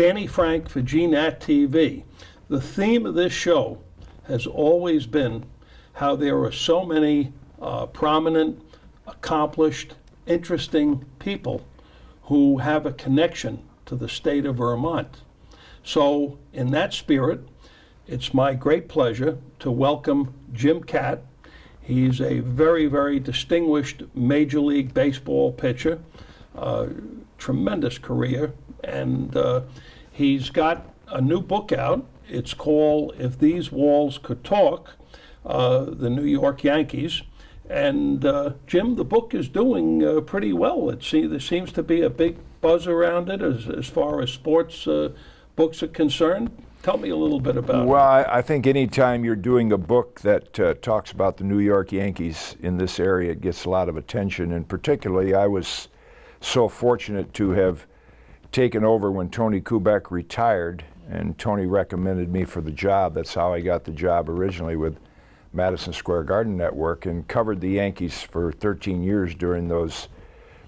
Danny Frank for GNAT TV. The theme of this show has always been how there are so many prominent, accomplished, interesting people who have a connection to the state of Vermont. So in that spirit, it's my great pleasure to welcome Jim Kaat. He's a very, very distinguished Major League Baseball pitcher, tremendous career, and he's got a new book out. It's called If These Walls Could Talk, the New York Yankees. And Jim, the book is doing pretty well. There seems to be a big buzz around it as far as sports books are concerned. Tell me a little bit about it. Well, I think anytime you're doing a book that talks about the New York Yankees in this area, it gets a lot of attention. And particularly, I was so fortunate to have taken over when Tony Koufax retired, and Tony recommended me for the job. That's how I got the job originally with Madison Square Garden Network, and covered the Yankees for 13 years during those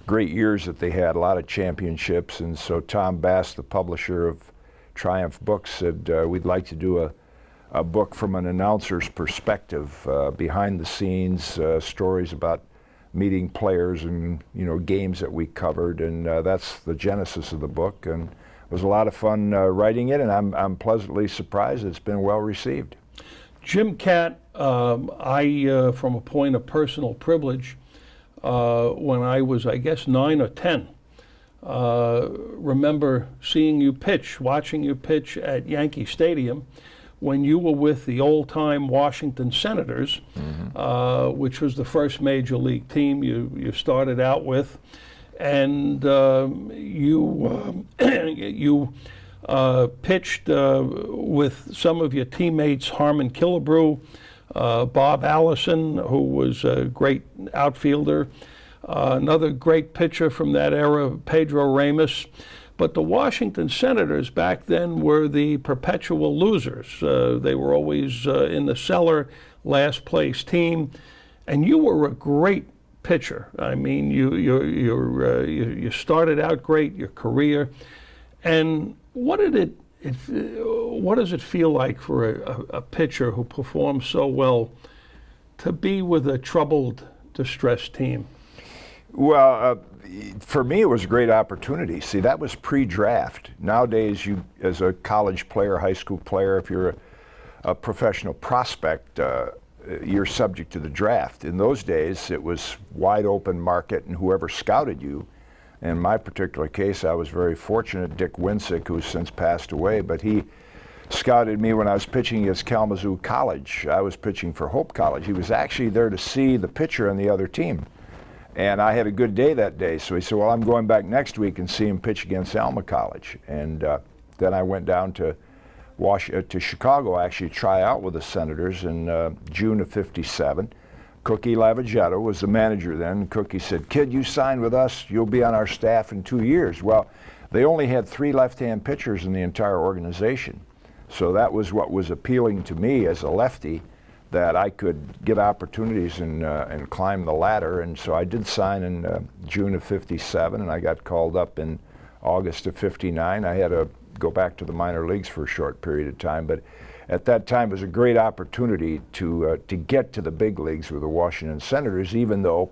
great years that they had, a lot of championships. And so Tom Bass, the publisher of Triumph Books, said we'd like to do a book from an announcer's perspective, behind the scenes, stories about meeting players and games that we covered, and that's the genesis of the book. And it was a lot of fun writing it, and I'm pleasantly surprised it's been well received. Jim Kaat, I from a point of personal privilege, when I was, I guess, 9 or 10, remember seeing you pitch, watching you pitch at Yankee Stadium when you were with the old-time Washington Senators, which was the first major league team you started out with, and you pitched with some of your teammates, Harmon Killebrew, Bob Allison, who was a great outfielder, another great pitcher from that era, Pedro Ramos. But the Washington Senators back then were the perpetual losers. They were always in the cellar, last place team, and you were a great pitcher. I mean, you started out great, your career. And what does it feel like for a pitcher who performs so well to be with a troubled, distressed team? Well, for me, it was a great opportunity. See, that was pre-draft. Nowadays, you, as a college player, high school player, if you're a professional prospect, you're subject to the draft. In those days, it was wide open market, and whoever scouted you. In my particular case, I was very fortunate. Dick Winsick, who's since passed away, but he scouted me when I was pitching against Kalamazoo College. I was pitching for Hope College. He was actually there to see the pitcher on the other team. And I had a good day that day, so he said, well, I'm going back next week and see him pitch against Alma College. And then I went down to Chicago, actually, to try out with the Senators in June of '57. Cookie Lavagetto was the manager then. Cookie said, kid, you signed with us, you'll be on our staff in 2 years. Well, they only had 3 left-hand pitchers in the entire organization. So that was what was appealing to me as a lefty, that I could get opportunities and climb the ladder. And so I did sign in June of '57, and I got called up in August of '59. I had to go back to the minor leagues for a short period of time, but at that time it was a great opportunity to get to the big leagues with the Washington Senators, even though,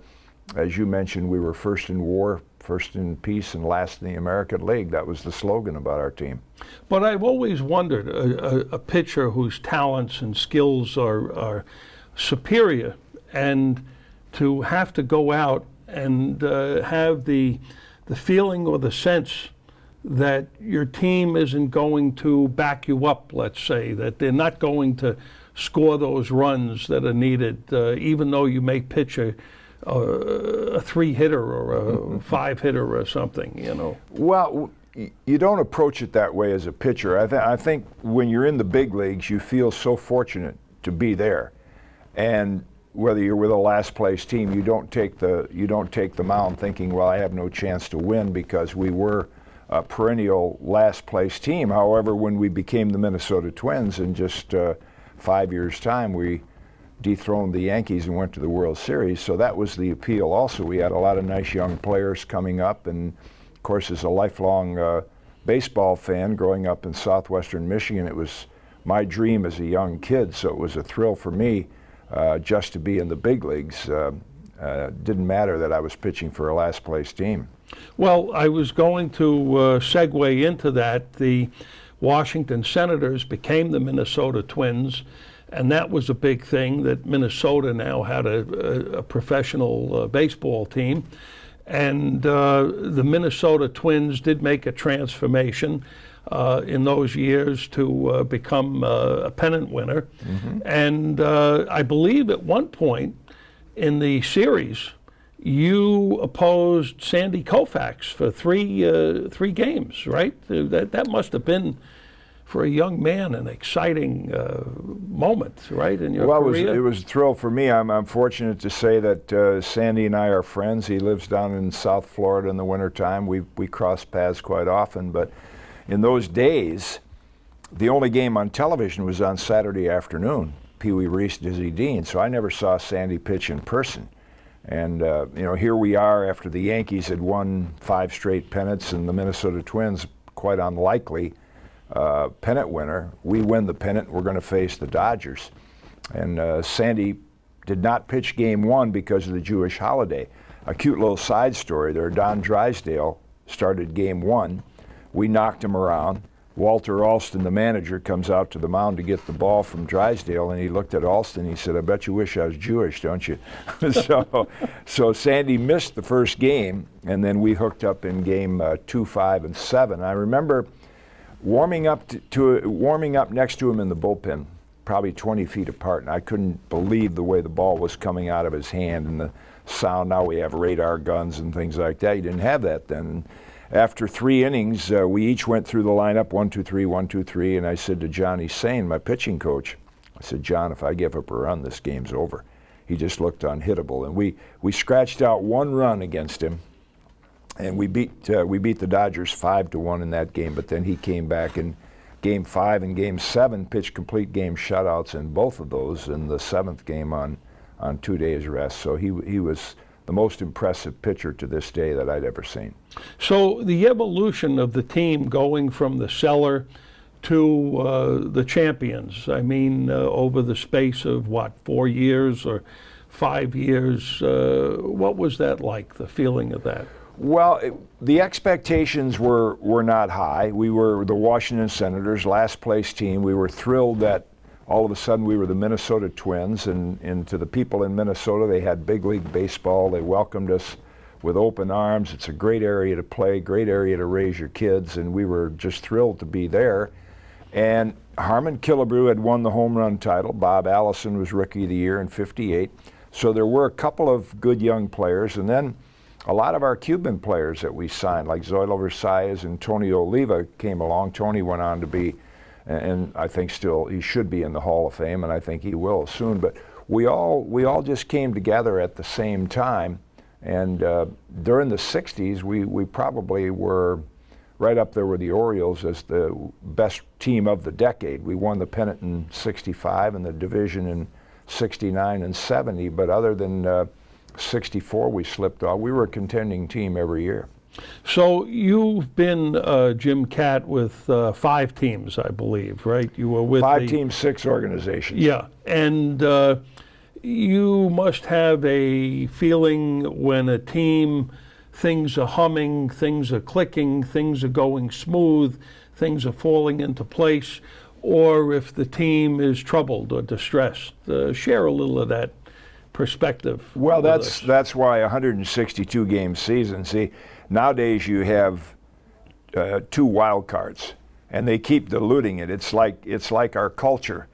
as you mentioned, we were first in war, first in peace, and last in the American League. That was the slogan about our team. But I've always wondered, a pitcher whose talents and skills are superior, and to have to go out and have the feeling or the sense that your team isn't going to back you up, let's say, that they're not going to score those runs that are needed, even though you may pitch a 3-hitter or a 5-hitter or something, Well, you don't approach it that way as a pitcher. I think when you're in the big leagues, you feel so fortunate to be there, and whether you're with a last place team, you don't take the mound thinking, well, I have no chance to win, because we were a perennial last place team. However, when we became the Minnesota Twins in just 5 years' time, we dethroned the Yankees and went to the World Series. So that was the appeal also. We had a lot of nice young players coming up, and of course, as a lifelong baseball fan growing up in southwestern Michigan. It was my dream as a young kid, so it was a thrill for me just to be in the big leagues. Didn't matter that I was pitching for a last place team. Well, I was going to segue into that. The Washington Senators became the Minnesota Twins, and that was a big thing, that Minnesota now had a professional baseball team. And the Minnesota Twins did make a transformation in those years to become a pennant winner. And I believe at one point in the series, you opposed Sandy Koufax for three games, right? That must have been, for a young man, an exciting moment, right, in your career? Well, it was a thrill for me. I'm fortunate to say that Sandy and I are friends. He lives down in South Florida in the wintertime. We cross paths quite often. But in those days, the only game on television was on Saturday afternoon, Pee Wee Reese, Dizzy Dean. So I never saw Sandy pitch in person. And, here we are after the Yankees had won 5 straight pennants and the Minnesota Twins, quite unlikely, pennant winner. We win the pennant, we're going to face the Dodgers. And Sandy did not pitch game 1 because of the Jewish holiday. A cute little side story there, Don Drysdale started game 1. We knocked him around. Walter Alston, the manager, comes out to the mound to get the ball from Drysdale, and he looked at Alston. He said, "I bet you wish I was Jewish, don't you?" So Sandy missed the first game, and then we hooked up in game 2, 5, and 7. I remember warming up next to him in the bullpen, probably 20 feet apart, and I couldn't believe the way the ball was coming out of his hand and the sound. Now we have radar guns and things like that. You didn't have that then. After 3 innings, we each went through the lineup, 1, 2, 3, 1, 2, 3, and I said to Johnny Sane, my pitching coach, I said, "John, if I give up a run, this game's over." He just looked unhittable, and we scratched out 1 run against him, and we beat the Dodgers 5-1 in that game. But then he came back in game 5 and game 7, pitched complete game shutouts in both of those, in the 7th game on 2 days rest. So he was the most impressive pitcher to this day that I'd ever seen. So the evolution of the team going from the cellar to the champions, I mean, over the space of, 4 years or 5 years, what was that like, the feeling of that? Well, the expectations were not high. We were the Washington Senators, last place team. We were thrilled that all of a sudden we were the Minnesota Twins, and to the people in Minnesota, they had big league baseball. They welcomed us with open arms. It's a great area to play, great area to raise your kids, and we were just thrilled to be there. And Harmon Killebrew had won the home run title. Bob Allison was Rookie of the Year in '58. So there were a couple of good young players, and then a lot of our Cuban players that we signed, like Zoilo Versalles and Tony Oliva, came along. Tony went on to be, and I think still he should be in the Hall of Fame, and I think he will soon. But we all just came together at the same time, and during the '60s, we probably were right up there with the Orioles as the best team of the decade. We won the pennant in '65 and the division in '69 and '70, but other than '64, we slipped off. We were a contending team every year. So you've been Jim Kaat with 5 teams, I believe, right? You were with 5 teams, 6 organizations. Yeah, and you must have a feeling when a team, things are humming, things are clicking, things are going smooth, things are falling into place, or if the team is troubled or distressed. Share a little of that perspective. Well, that's why 162 game season. See, nowadays you have 2 wild cards, and they keep diluting it. It's like our culture.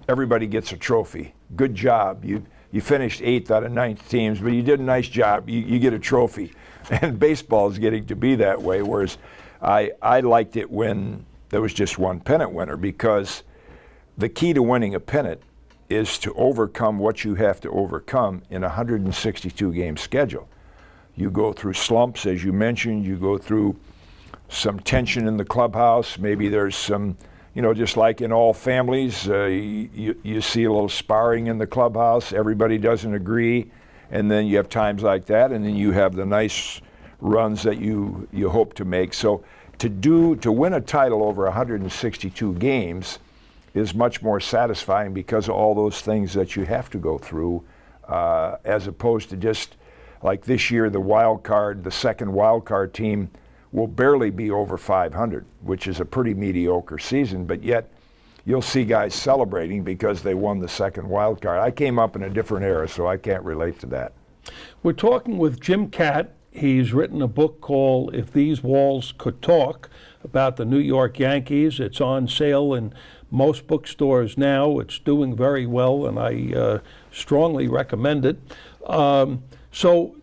Everybody gets a trophy. Good job. You finished 8th out of 9th teams, but you did a nice job. You get a trophy. And baseball is getting to be that way, whereas I liked it when there was just one pennant winner, because the key to winning a pennant is to overcome what you have to overcome in a 162 game schedule. You go through slumps, as you mentioned. You go through some tension in the clubhouse. Maybe there's some, just like in all families, you see a little sparring in the clubhouse. Everybody doesn't agree. And then you have times like that, and then you have the nice runs that you hope to make. So to win a title over 162 games is much more satisfying because of all those things that you have to go through, as opposed to just like this year, the second wild card team will barely be over 500, which is a pretty mediocre season, but yet you'll see guys celebrating because they won the second wild card. I came up in a different era, so I can't relate to that. We're talking with Jim Kaat. He's written a book called If These Walls Could Talk about the New York Yankees. It's on sale in most bookstores now. It's doing very well, and I strongly recommend it. So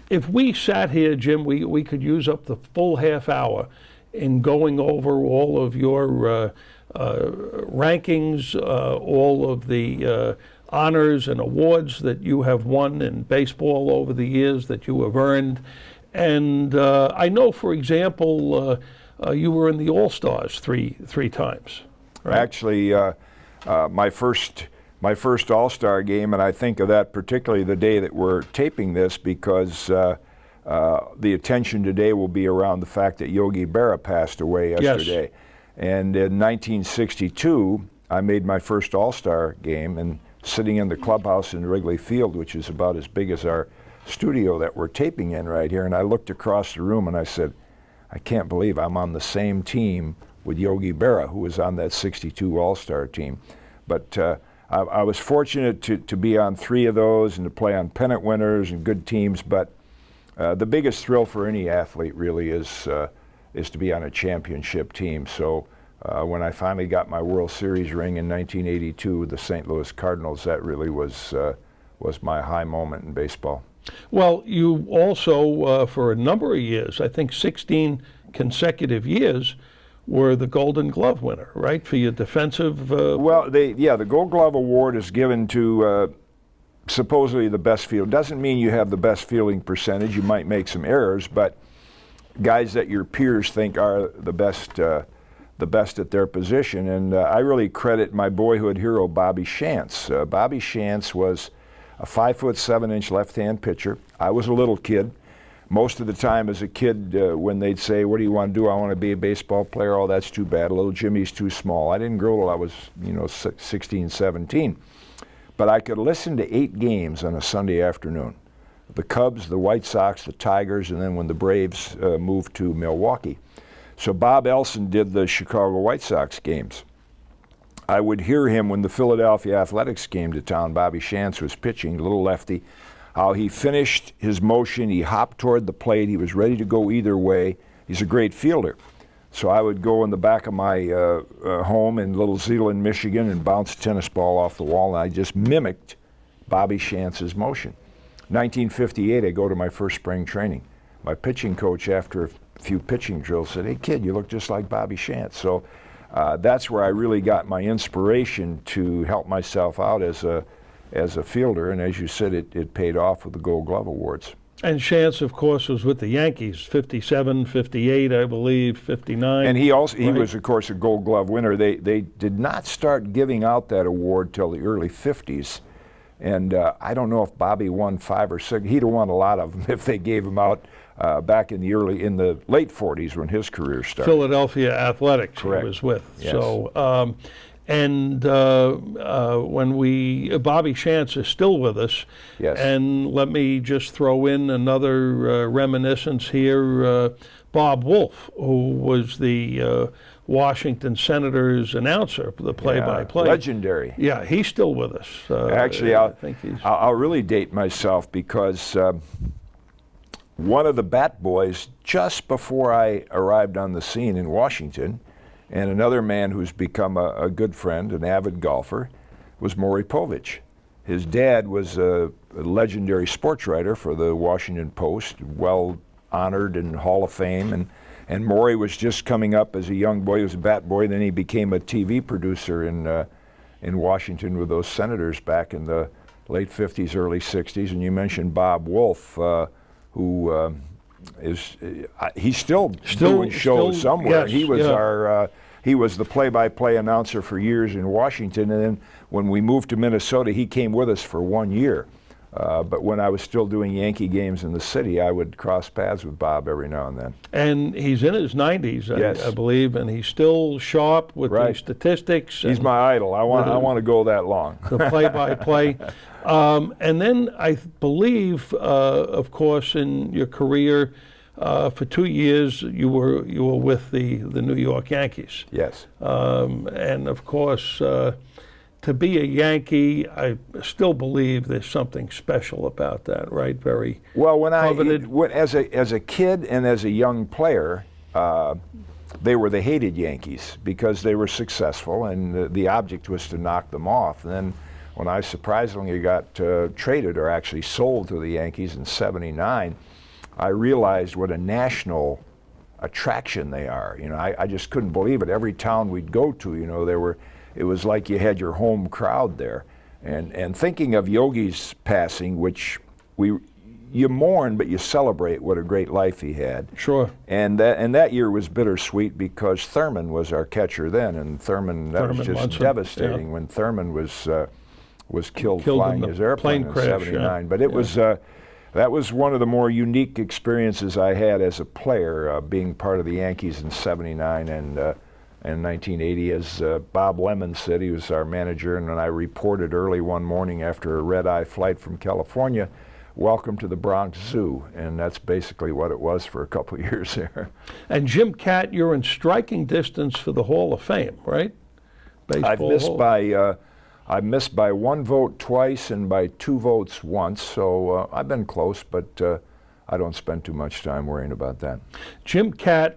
if we sat here, Jim, we could use up the full half hour in going over all of your rankings, all of the honors and awards that you have won in baseball over the years that you have earned. And I know, for example, you were in the All-Stars three times. Right? Actually, my first All-Star game, and I think of that particularly the day that we're taping this because the attention today will be around the fact that Yogi Berra passed away yesterday. Yes. And in 1962, I made my first All-Star game, and sitting in the clubhouse in Wrigley Field, which is about as big as our studio that we're taping in right here, and I looked across the room and I said, I can't believe I'm on the same team with Yogi Berra, who was on that 62 All-Star team. But I was fortunate to be on 3 of those and to play on pennant winners and good teams, but the biggest thrill for any athlete really is to be on a championship team. So when I finally got my World Series ring in 1982 with the St. Louis Cardinals, that really was my high moment in baseball. Well, you also, for a number of years, I think 16 consecutive years, were the Golden Glove winner, right, for your defensive? Well, the Gold Glove Award is given to supposedly the best field. Doesn't mean you have the best fielding percentage. You might make some errors, but guys that your peers think are the best at their position. And I really credit my boyhood hero, Bobby Shantz. Bobby Shantz was a 5'7" left-hand pitcher. I was a little kid. Most of the time as a kid, when they'd say, what do you want to do? I want to be a baseball player. Oh, that's too bad. Little Jimmy's too small. I didn't grow till I was, 16, 17. But I could listen to 8 games on a Sunday afternoon. The Cubs, the White Sox, the Tigers, and then when the Braves moved to Milwaukee. So Bob Elson did the Chicago White Sox games. I would hear him when the Philadelphia Athletics came to town. Bobby Shantz was pitching, little lefty. How he finished his motion, he hopped toward the plate, he was ready to go either way. He's a great fielder. So I would go in the back of my home in Little Zealand, Michigan, and bounce a tennis ball off the wall, and I just mimicked Bobby Shantz's motion. 1958, I go to my first spring training. My pitching coach, after a few pitching drills, said, hey kid, you look just like Bobby Shantz. So that's where I really got my inspiration to help myself out as a fielder, and as you said, it paid off with the Gold Glove Awards. And Shantz, of course, was with the Yankees, 57, 58, I believe, 59. And he was, of course, a Gold Glove winner. They did not start giving out that award till the early 50s. And I don't know if Bobby won 5 or 6. He'd have won a lot of them if they gave him out back in the late 40s when his career started. Philadelphia Athletics. Correct. He was with. Yes. So, Bobby Shantz is still with us. Yes. And let me just throw in another reminiscence here. Bob Wolf, who was the Washington Senators announcer, the play-by-play. Legendary. Yeah, he's still with us. Actually, I'll really date myself because one of the bat boys just before I arrived on the scene in Washington, and another man who's become a good friend, an avid golfer, was Maury Povich. His dad was a legendary sports writer for the Washington Post, well honored in Hall of Fame, and Maury was just coming up as a young boy. He was a bat boy, then he became a TV producer in Washington with those Senators back in the late 50s, early 60s. And you mentioned Bob Wolf, who he's still doing shows somewhere. Yes, he was the play-by-play announcer for years in Washington, and then when we moved to Minnesota, he came with us for 1 year. But when I was still doing Yankee games in the city, I would cross paths with Bob every now and then. And he's in his 90s, Yes. I believe, and he's still sharp with the statistics. He's my idol. I want to go that long. The play-by-play. And then I believe, of course, in your career, for 2 years you were with the New York Yankees. Yes. And of course, to be a Yankee, I still believe there's something special about that, right? Very well. coveted. As a kid and as a young player, they were the hated Yankees because they were successful, and the object was to knock them off. And then when I surprisingly got traded, or actually sold to the Yankees in '79, I realized what a national attraction they are. You know, I just couldn't believe it. Every town we'd go to, you know, it was like you had your home crowd there. And thinking of Yogi's passing, which you mourn, but you celebrate what a great life he had. Sure. And that year was bittersweet because Thurman was our catcher then, and that was just Munson, devastating when Thurman was killed flying in his the airplane plane in crash, '79. But it was that was one of the more unique experiences I had as a player, being part of the Yankees in '79 and 1980. As Bob Lemon said, he was our manager, and I reported early one morning after a red-eye flight from California, "Welcome to the Bronx Zoo," and that's basically what it was for a couple of years there. And Jim Kaat, you're in striking distance for the Hall of Fame, right? Baseball I've missed by 1 vote twice and by 2 votes once, so I've been close, but I don't spend too much time worrying about that. Jim Kaat,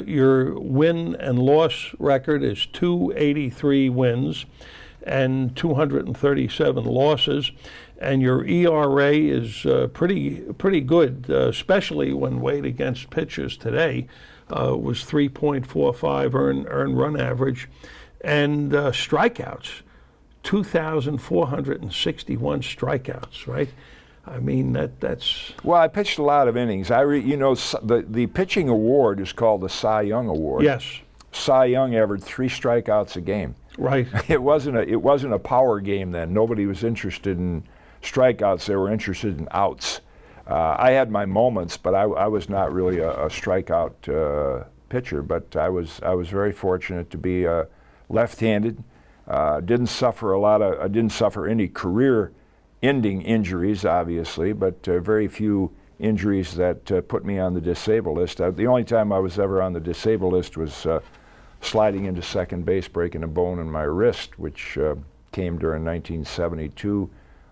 your win and loss record is 283 wins and 237 losses, and your ERA is pretty good, especially when weighed against pitchers today. Was 3.45 earned run average, and strikeouts. 2,461 strikeouts, right? I mean, that's... Well, I pitched a lot of innings. The pitching award is called the Cy Young Award. Yes. Cy Young averaged 3 strikeouts a game. Right. It wasn't a power game then. Nobody was interested in strikeouts. They were interested in outs. I had my moments, but I was not really a strikeout pitcher. But I was very fortunate to be left-handed. Didn't suffer any career-ending injuries, obviously, but very few injuries that put me on the disabled list. The only time I was ever on the disabled list was sliding into second base, breaking a bone in my wrist, which came during 1972.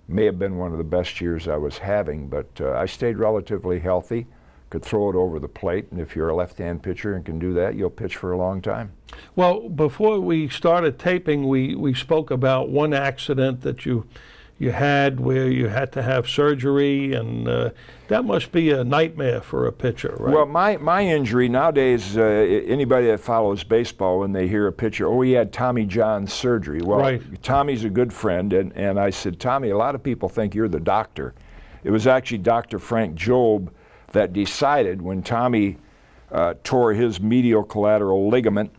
May have been one of the best years I was having, but I stayed relatively healthy, could throw it over the plate, and if you're a left-hand pitcher and can do that, you'll pitch for a long time. Well, before we started taping, we spoke about one accident that you had where you had to have surgery, and that must be a nightmare for a pitcher, right? Well, my injury nowadays, anybody that follows baseball, when they hear a pitcher, he had Tommy John surgery. Well, right. Tommy's a good friend, and I said, Tommy, a lot of people think you're the doctor. It was actually Dr. Frank Jobe that decided when Tommy tore his medial collateral ligament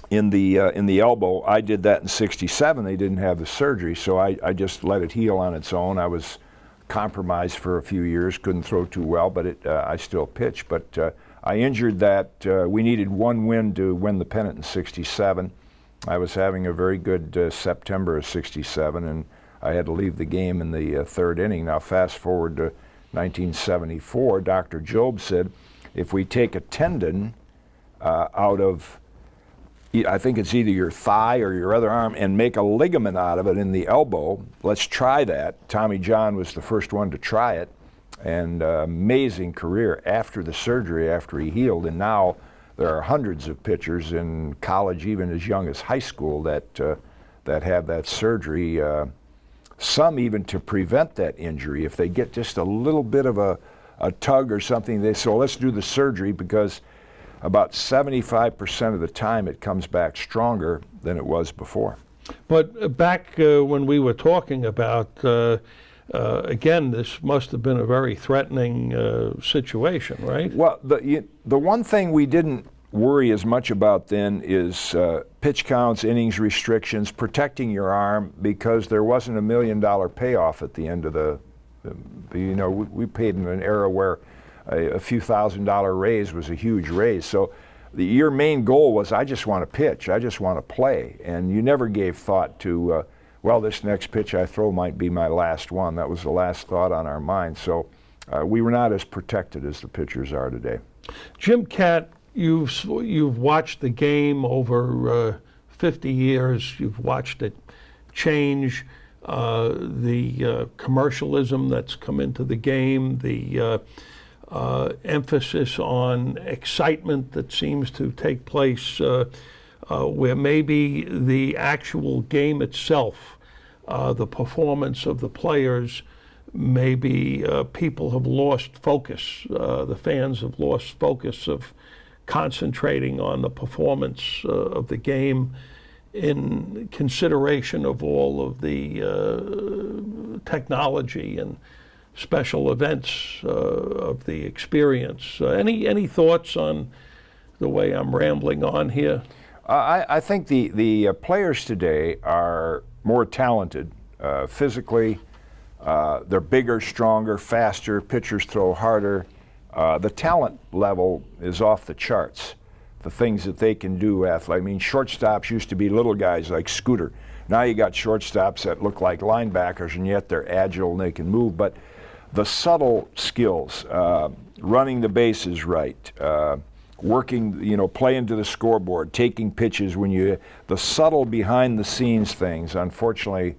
in the elbow. I did that in '67. They didn't have the surgery, so I just let it heal on its own. I was compromised for a few years, couldn't throw too well, but I still pitched. But I injured that. We needed 1 win to win the pennant in '67. I was having a very good September of '67, and I had to leave the game in the 3rd inning. Now fast forward to 1974, Dr. Jobe said, if we take a tendon out of, I think it's either your thigh or your other arm, and make a ligament out of it in the elbow, let's try that. Tommy John was the first one to try it, and amazing career after the surgery, after he healed. And now there are hundreds of pitchers in college, even as young as high school, that have that surgery. Some even to prevent that injury. If they get just a little bit of a tug or something, they say, well, let's do the surgery, because about 75% of the time it comes back stronger than it was before. But back when we were talking about, again, this must have been a very threatening situation, right? Well, the one thing we didn't worry as much about then is pitch counts, innings restrictions, protecting your arm, because there wasn't $1 million payoff at the end of the We paid in an era where a few $1,000 raise was a huge raise. So your main goal was, I just want to pitch, I just want to play. And you never gave thought to, this next pitch I throw might be my last one. That was the last thought on our mind. So we were not as protected as the pitchers are today. Jim Kaat, you've watched the game over 50 years. You've watched it change, the commercialism that's come into the game, the emphasis on excitement that seems to take place where maybe the actual game itself, the performance of the players, maybe people have lost focus, the fans have lost focus of concentrating on the performance of the game in consideration of all of the technology and special events of the experience. Any thoughts on the way I'm rambling on here? I think the players today are more talented physically. They're bigger, stronger, faster. Pitchers throw harder. The talent level is off the charts. The things that they can do, shortstops used to be little guys like Scooter. Now you got shortstops that look like linebackers, and yet they're agile and they can move. But the subtle skills, running the bases right, working, playing to the scoreboard, taking pitches the subtle behind the scenes things, unfortunately,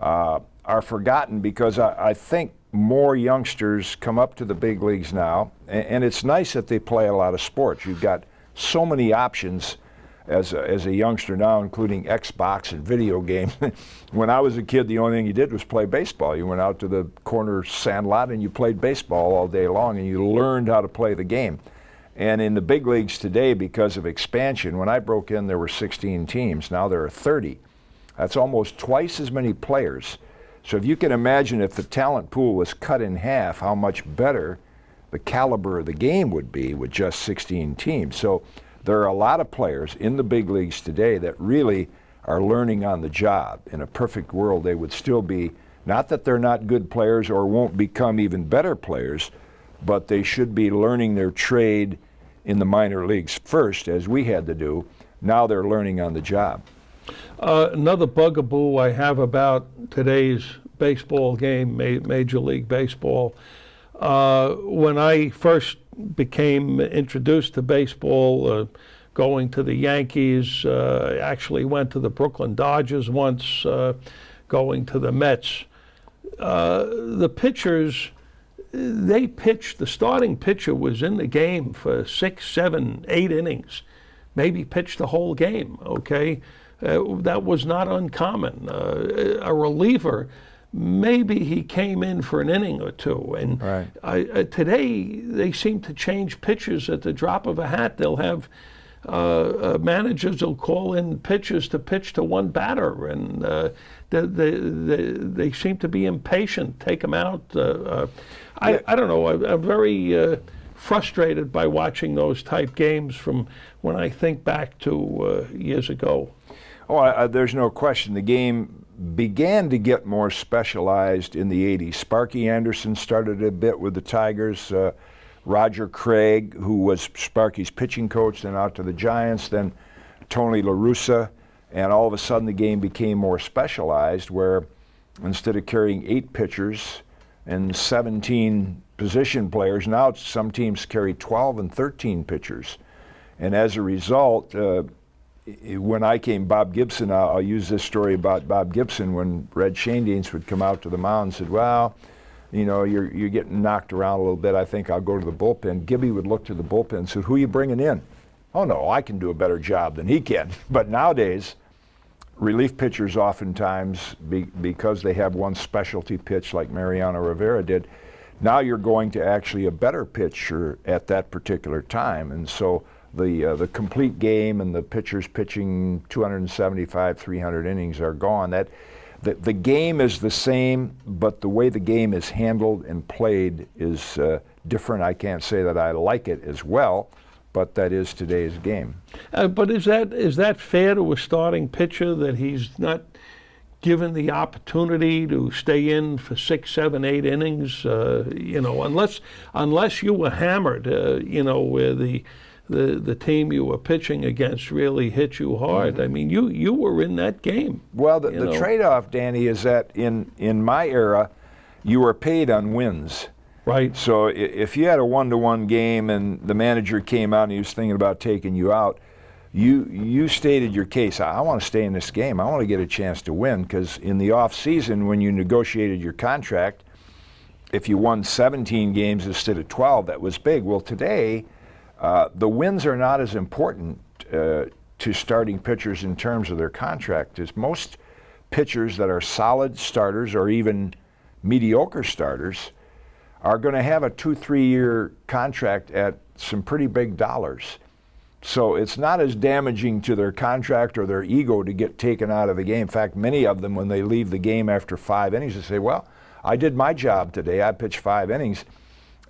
are forgotten because I think more youngsters come up to the big leagues now, and it's nice that they play a lot of sports. You've got so many options as a youngster now, including Xbox and video games. When I was a kid, the only thing you did was play baseball. You went out to the corner sandlot and you played baseball all day long, and you learned how to play the game. And in the big leagues today, because of expansion, when I broke in, there were 16 teams. Now there are 30. That's almost twice as many players. So if you can imagine if the talent pool was cut in half, how much better the caliber of the game would be with just 16 teams. So there are a lot of players in the big leagues today that really are learning on the job. In a perfect world, they would still be, not that they're not good players or won't become even better players, but they should be learning their trade in the minor leagues first, as we had to do. Now they're learning on the job. Another bugaboo I have about today's baseball game, Major League Baseball, when I first became introduced to baseball, going to the Yankees, I actually went to the Brooklyn Dodgers once, going to the Mets. The pitchers, they pitched, the starting pitcher was in the game for 6, 7, 8 innings, maybe pitched the whole game, okay? That was not uncommon. A reliever, maybe he came in for an inning or two. And right. Today, they seem to change pitchers at the drop of a hat. They'll have managers will call in pitchers to pitch to one batter, and they seem to be impatient. Take them out. I don't know. I'm very frustrated by watching those type games from when I think back to years ago. Oh, there's no question. The game began to get more specialized in the 80s. Sparky Anderson started a bit with the Tigers. Roger Craig, who was Sparky's pitching coach, then out to the Giants, then Tony La Russa, and all of a sudden the game became more specialized, where instead of carrying 8 pitchers and 17 position players, now some teams carry 12 and 13 pitchers. And as a result, when I came, Bob Gibson, I'll use this story about Bob Gibson, when Red Schoendienst would come out to the mound and said, well, you're getting knocked around a little bit, I think I'll go to the bullpen. Gibby would look to the bullpen and say, who are you bringing in? Oh no, I can do a better job than he can. But nowadays, relief pitchers oftentimes, because they have one specialty pitch like Mariano Rivera did, now you're going to actually a better pitcher at that particular time. And so the complete game and the pitchers pitching 275, 300 innings are gone. The game is the same, but the way the game is handled and played is different. I can't say that I like it as well, but that is today's game. But is that fair to a starting pitcher, that he's not given the opportunity to stay in for 6, 7, 8 innings, unless you were hammered, where the team you were pitching against really hit you hard. I mean, you were in that game. Well, the trade-off, Danny, is that in my era, you were paid on wins. Right. So if you had a 1-to-1 game and the manager came out and he was thinking about taking you out, you stated your case. I want to stay in this game. I want to get a chance to win, because in the off season, when you negotiated your contract, if you won 17 games instead of 12, that was big. Well, today, the wins are not as important to starting pitchers in terms of their contract, as most pitchers that are solid starters or even mediocre starters are going to have a 2-3 year contract at some pretty big dollars. So it's not as damaging to their contract or their ego to get taken out of the game. In fact, many of them, when they leave the game after 5 innings, they say, well, I did my job today. I pitched 5 innings.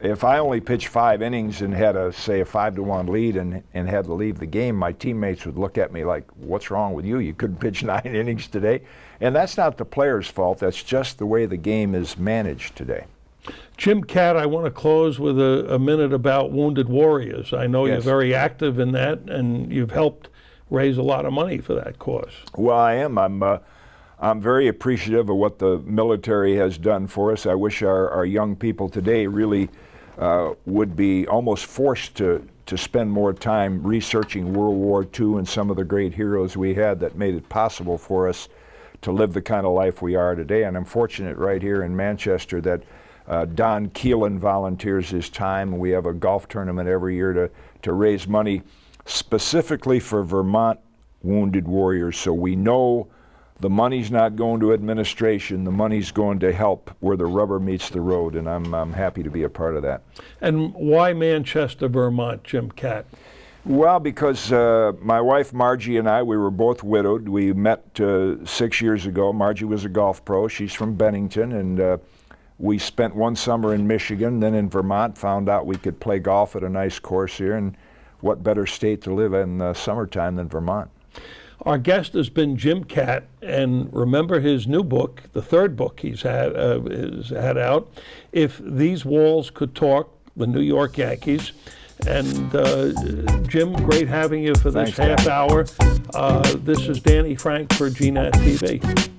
If I only pitched 5 innings and had a 5-to-1 lead and had to leave the game, my teammates would look at me like, what's wrong with you? You couldn't pitch 9 innings today. And that's not the player's fault. That's just the way the game is managed today. Jim Kaat, I want to close with a minute about Wounded Warriors. I know Yes. you're very active in that, and you've helped raise a lot of money for that cause. Well, I am. I'm very appreciative of what the military has done for us. I wish our young people today really would be almost forced to spend more time researching World War II and some of the great heroes we had that made it possible for us to live the kind of life we are today. And I'm fortunate right here in Manchester that Don Keelan volunteers his time. We have a golf tournament every year to raise money specifically for Vermont Wounded Warriors. So we know the money's not going to administration, the money's going to help where the rubber meets the road, and I'm happy to be a part of that. And why Manchester, Vermont, Jim Kaat? Well, because my wife Margie and I, we were both widowed. We met 6 years ago. Margie was a golf pro. She's from Bennington, and we spent one summer in Michigan, then in Vermont, found out we could play golf at a nice course here, and what better state to live in the summertime than Vermont. Our guest has been Jim Kaat, and remember his new book, the third book he's had out, If These Walls Could Talk, the New York Yankees. And Jim, great having you for this Thanks, half hour. This is Danny Frank for GNAT TV.